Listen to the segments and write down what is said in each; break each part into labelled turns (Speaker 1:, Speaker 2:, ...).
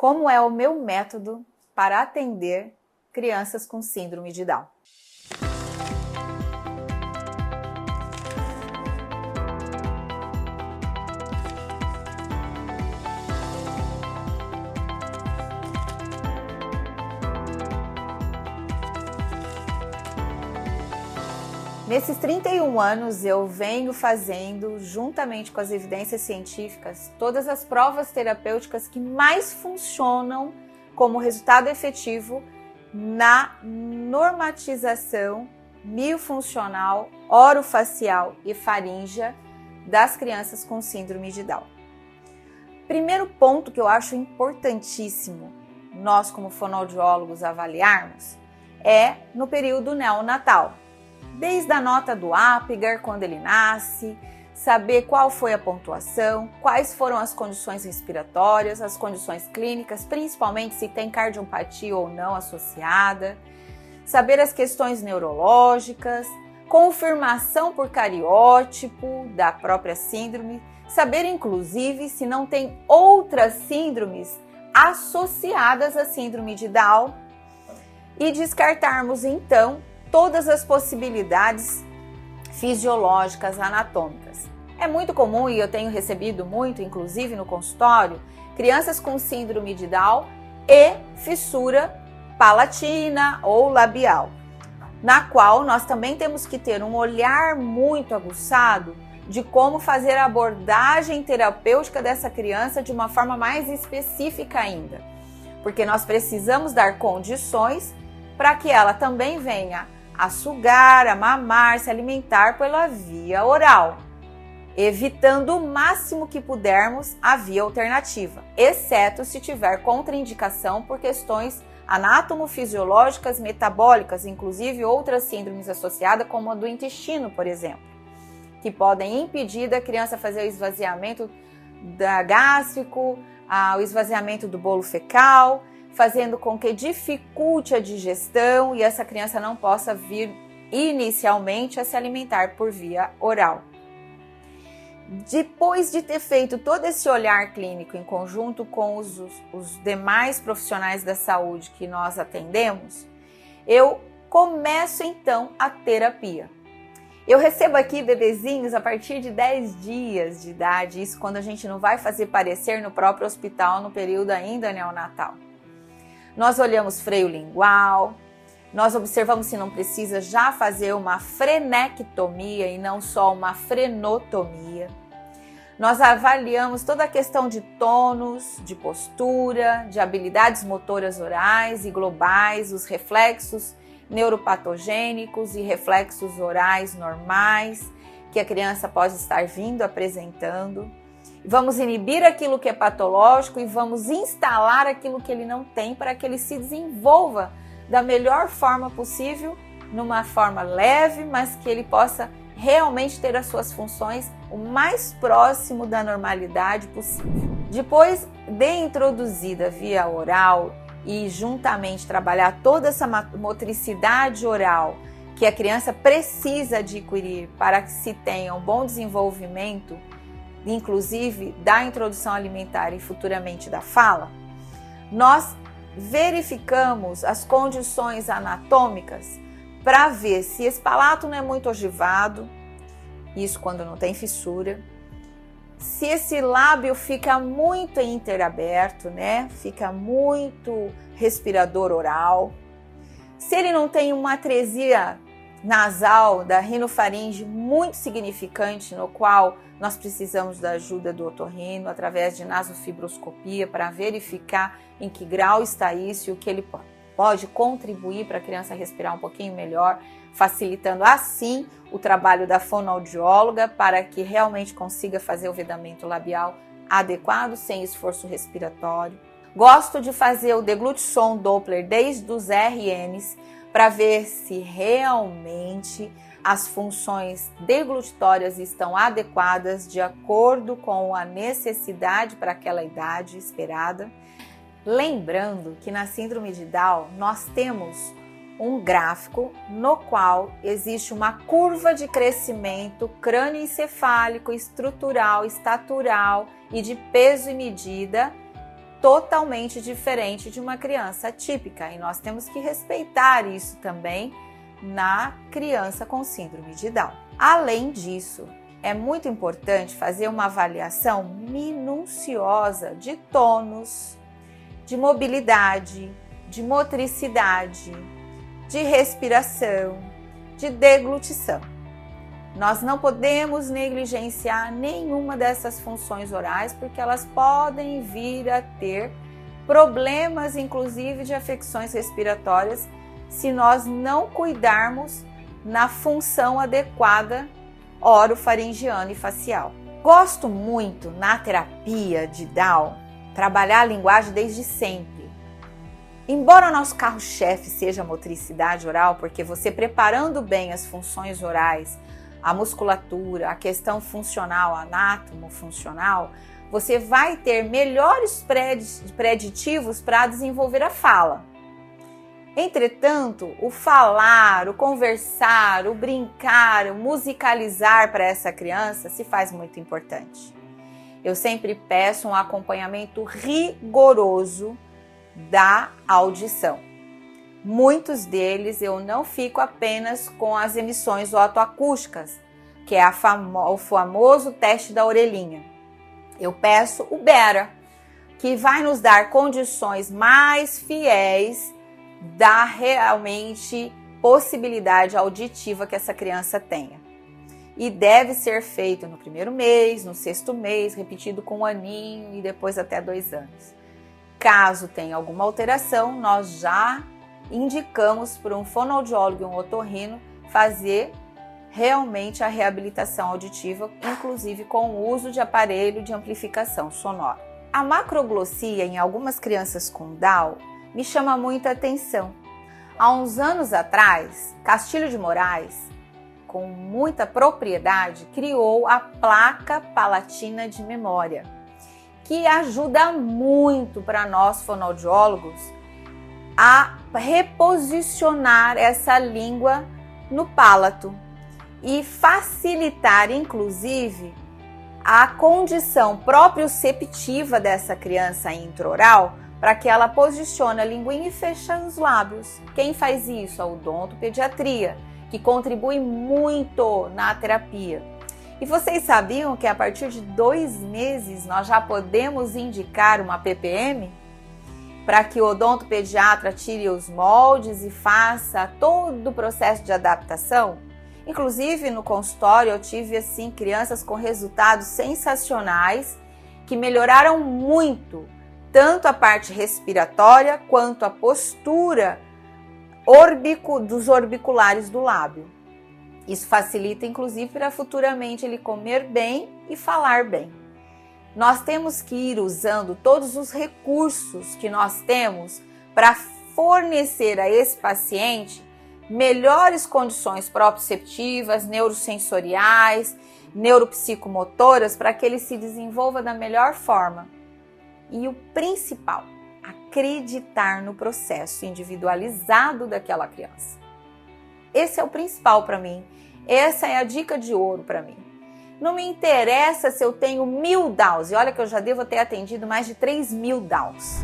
Speaker 1: como é o meu método para atender crianças com síndrome de Down. Nesses 31 anos, eu venho fazendo, juntamente com as evidências científicas, todas as provas terapêuticas que mais funcionam como resultado efetivo na normatização miofuncional, orofacial e faríngea das crianças com síndrome de Down. Primeiro ponto que eu acho importantíssimo nós, como fonoaudiólogos, avaliarmos é no período neonatal. Desde a nota do Apgar, quando ele nasce, saber qual foi a pontuação, quais foram as condições respiratórias, as condições clínicas, principalmente se tem cardiopatia ou não associada, saber as questões neurológicas, confirmação por cariótipo da própria síndrome, saber inclusive se não tem outras síndromes associadas à síndrome de Down e descartarmos então todas as possibilidades fisiológicas, anatômicas. É muito comum, e eu tenho recebido muito, inclusive no consultório, crianças com síndrome de Down e fissura palatina ou labial, na qual nós também temos que ter um olhar muito aguçado de como fazer a abordagem terapêutica dessa criança de uma forma mais específica ainda, porque nós precisamos dar condições para que ela também venha a sugar, a mamar, se alimentar pela via oral, evitando o máximo que pudermos a via alternativa, exceto se tiver contraindicação por questões anatomofisiológicas, metabólicas, inclusive outras síndromes associadas, como a do intestino, por exemplo, que podem impedir da criança fazer o esvaziamento gástrico, o esvaziamento do bolo fecal, fazendo com que dificulte a digestão e essa criança não possa vir inicialmente a se alimentar por via oral. Depois de ter feito todo esse olhar clínico em conjunto com os demais profissionais da saúde que nós atendemos, eu começo então a terapia. Eu recebo aqui bebezinhos a partir de 10 dias de idade, isso quando a gente não vai fazer parecer no próprio hospital no período ainda neonatal. Nós olhamos freio lingual, nós observamos se não precisa já fazer uma frenectomia e não só uma frenotomia. Nós avaliamos toda a questão de tônus, de postura, de habilidades motoras orais e globais, os reflexos neuropatogênicos e reflexos orais normais que a criança pode estar vindo apresentando. Vamos inibir aquilo que é patológico e vamos instalar aquilo que ele não tem para que ele se desenvolva da melhor forma possível, numa forma leve, mas que ele possa realmente ter as suas funções o mais próximo da normalidade possível. Depois de introduzida via oral e juntamente trabalhar toda essa motricidade oral que a criança precisa adquirir para que se tenha um bom desenvolvimento, inclusive da introdução alimentar e futuramente da fala, nós verificamos as condições anatômicas para ver se esse palato não é muito ogivado, isso quando não tem fissura, se esse lábio fica muito interaberto, né? Fica muito respirador oral, se ele não tem uma atresia nasal da rinofaringe muito significante, no qual nós precisamos da ajuda do otorrino através de nasofibroscopia para verificar em que grau está isso e o que ele pode contribuir para a criança respirar um pouquinho melhor, facilitando assim o trabalho da fonoaudióloga para que realmente consiga fazer o vedamento labial adequado, sem esforço respiratório. Gosto de fazer o deglutisson Doppler desde os RNs para ver se realmente as funções deglutitórias estão adequadas de acordo com a necessidade para aquela idade esperada. Lembrando que na síndrome de Down nós temos um gráfico no qual existe uma curva de crescimento crânioencefálico, estrutural, estatural e de peso e medida, totalmente diferente de uma criança típica e nós temos que respeitar isso também na criança com síndrome de Down. Além disso, é muito importante fazer uma avaliação minuciosa de tônus, de mobilidade, de motricidade, de respiração, de deglutição. Nós não podemos negligenciar nenhuma dessas funções orais porque elas podem vir a ter problemas, inclusive de afecções respiratórias, se nós não cuidarmos na função adequada orofaringiana e facial. Gosto muito na terapia de Down trabalhar a linguagem desde sempre. Embora o nosso carro-chefe seja a motricidade oral, porque você preparando bem as funções orais, a musculatura, a questão funcional, anátomo-funcional, você vai ter melhores preditivos para desenvolver a fala. Entretanto, o falar, o conversar, o brincar, o musicalizar para essa criança se faz muito importante. Eu sempre peço um acompanhamento rigoroso da audição. Muitos deles eu não fico apenas com as emissões otoacústicas, que é o famoso teste da orelhinha. Eu peço o Bera, que vai nos dar condições mais fiéis da realmente possibilidade auditiva que essa criança tenha. E deve ser feito no primeiro mês, no 6º mês, repetido com 1 aninho e depois até 2 anos. Caso tenha alguma alteração, nós já indicamos para um fonoaudiólogo e um otorrino fazer realmente a reabilitação auditiva, inclusive com o uso de aparelho de amplificação sonora. A macroglossia em algumas crianças com Down me chama muita atenção. Há uns anos atrás, Castilho de Moraes, com muita propriedade, criou a placa palatina de memória, que ajuda muito para nós fonoaudiólogos a reposicionar essa língua no palato e facilitar, inclusive, a condição proprioceptiva dessa criança intraoral para que ela posicione a linguinha e feche os lábios. Quem faz isso? A odontopediatria, que contribui muito na terapia. E vocês sabiam que a partir de 2 meses nós já podemos indicar uma PPM? Para que o odontopediatra tire os moldes e faça todo o processo de adaptação. Inclusive no consultório eu tive assim crianças com resultados sensacionais que melhoraram muito, tanto a parte respiratória quanto a postura dos orbiculares do lábio. Isso facilita inclusive para futuramente ele comer bem e falar bem. Nós temos que ir usando todos os recursos que nós temos para fornecer a esse paciente melhores condições proprioceptivas, neurosensoriais, neuropsicomotoras, para que ele se desenvolva da melhor forma. E o principal, acreditar no processo individualizado daquela criança. Esse é o principal para mim. Essa é a dica de ouro para mim. Não me interessa se eu tenho 1000 Downs, e olha que eu já devo ter atendido mais de 3.000 Downs.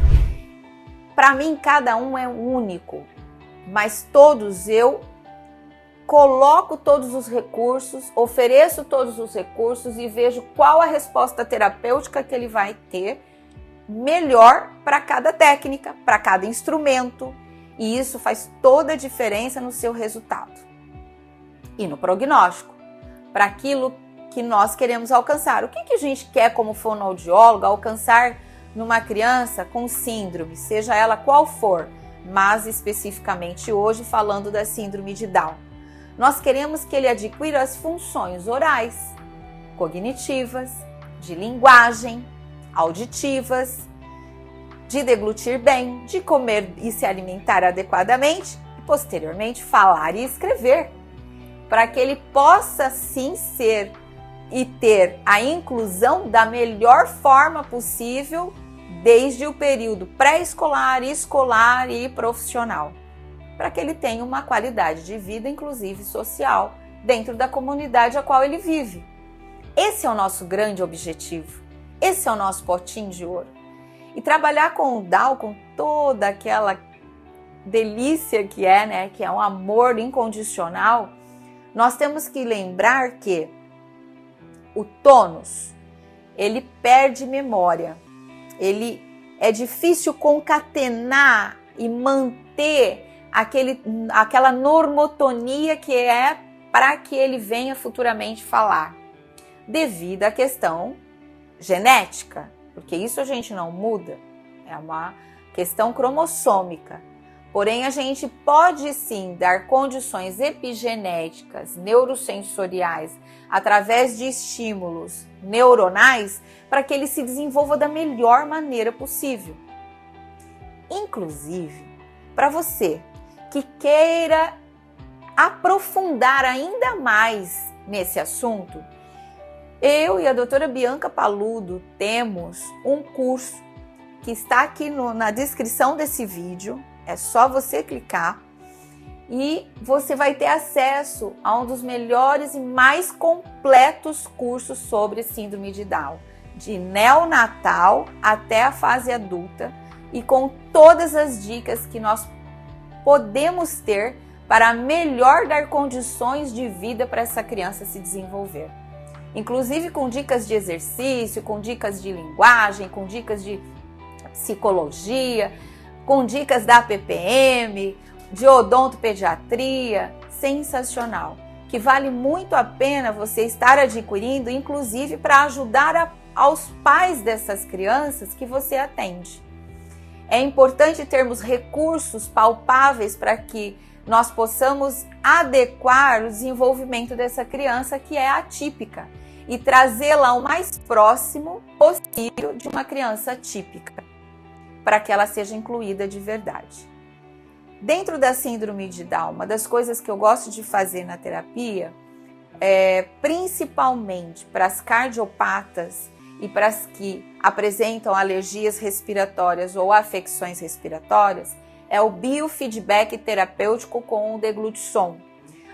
Speaker 1: Para mim, cada um é único, mas todos eu coloco todos os recursos, ofereço todos os recursos e vejo qual a resposta terapêutica que ele vai ter melhor para cada técnica, para cada instrumento, e isso faz toda a diferença no seu resultado. E no prognóstico, para aquilo que nós queremos alcançar. O que a gente quer como fonoaudiólogo alcançar numa criança com síndrome, seja ela qual for, mas especificamente hoje falando da síndrome de Down. Nós queremos que ele adquira as funções orais, cognitivas, de linguagem, auditivas, de deglutir bem, de comer e se alimentar adequadamente e posteriormente falar e escrever, para que ele possa sim ser e ter a inclusão da melhor forma possível desde o período pré-escolar, escolar e profissional, para que ele tenha uma qualidade de vida, inclusive social, dentro da comunidade a qual ele vive. Esse é o nosso grande objetivo, esse é o nosso potinho de ouro. E trabalhar com o Down, com toda aquela delícia que é, né, que é um amor incondicional, nós temos que lembrar que o tônus, ele perde memória. Ele é difícil concatenar e manter aquela normotonia que é para que ele venha futuramente falar, devido à questão genética, porque isso a gente não muda, é uma questão cromossômica. Porém, a gente pode sim dar condições epigenéticas, neurosensoriais, através de estímulos neuronais, para que ele se desenvolva da melhor maneira possível. Inclusive, para você que queira aprofundar ainda mais nesse assunto, eu e a doutora Bianca Paludo temos um curso que está aqui na descrição desse vídeo. É só você clicar e você vai ter acesso a um dos melhores e mais completos cursos sobre síndrome de Down, de neonatal até a fase adulta, e com todas as dicas que nós podemos ter para melhor dar condições de vida para essa criança se desenvolver. Inclusive com dicas de exercício, com dicas de linguagem, com dicas de psicologia, com dicas da PPM, de odontopediatria, sensacional, que vale muito a pena você estar adquirindo, inclusive para ajudar aos pais dessas crianças que você atende. É importante termos recursos palpáveis para que nós possamos adequar o desenvolvimento dessa criança que é atípica e trazê-la o mais próximo possível de uma criança típica, para que ela seja incluída de verdade. Dentro da síndrome de Down, uma das coisas que eu gosto de fazer na terapia, principalmente para as cardiopatas e para as que apresentam alergias respiratórias ou afecções respiratórias, é o biofeedback terapêutico com o deglutition,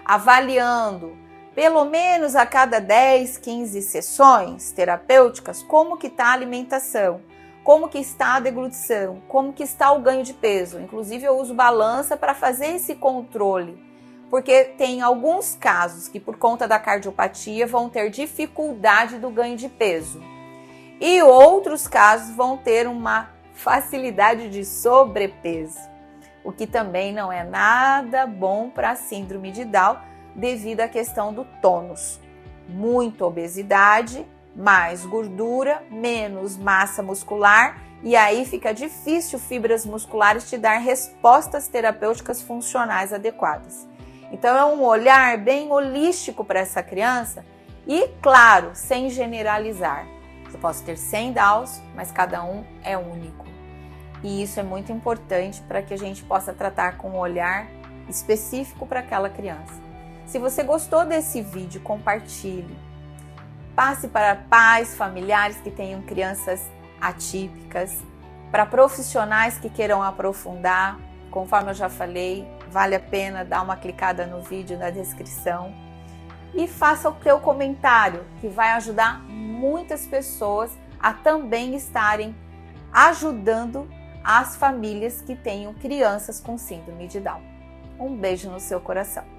Speaker 1: avaliando pelo menos a cada 10, 15 sessões terapêuticas como que está a alimentação, como que está a deglutição, como que está o ganho de peso. Inclusive eu uso balança para fazer esse controle, porque tem alguns casos que por conta da cardiopatia vão ter dificuldade do ganho de peso e outros casos vão ter uma facilidade de sobrepeso, o que também não é nada bom para a síndrome de Down devido à questão do tônus. Muita obesidade, mais gordura, menos massa muscular, e aí fica difícil fibras musculares te dar respostas terapêuticas funcionais adequadas. Então é um olhar bem holístico para essa criança e, claro, sem generalizar. Eu posso ter 100 Downs, mas cada um é único. E isso é muito importante para que a gente possa tratar com um olhar específico para aquela criança. Se você gostou desse vídeo, compartilhe. Passe para pais, familiares que tenham crianças atípicas, para profissionais que queiram aprofundar. Conforme eu já falei, vale a pena dar uma clicada no vídeo na descrição. E faça o teu comentário, que vai ajudar muitas pessoas a também estarem ajudando as famílias que tenham crianças com síndrome de Down. Um beijo no seu coração.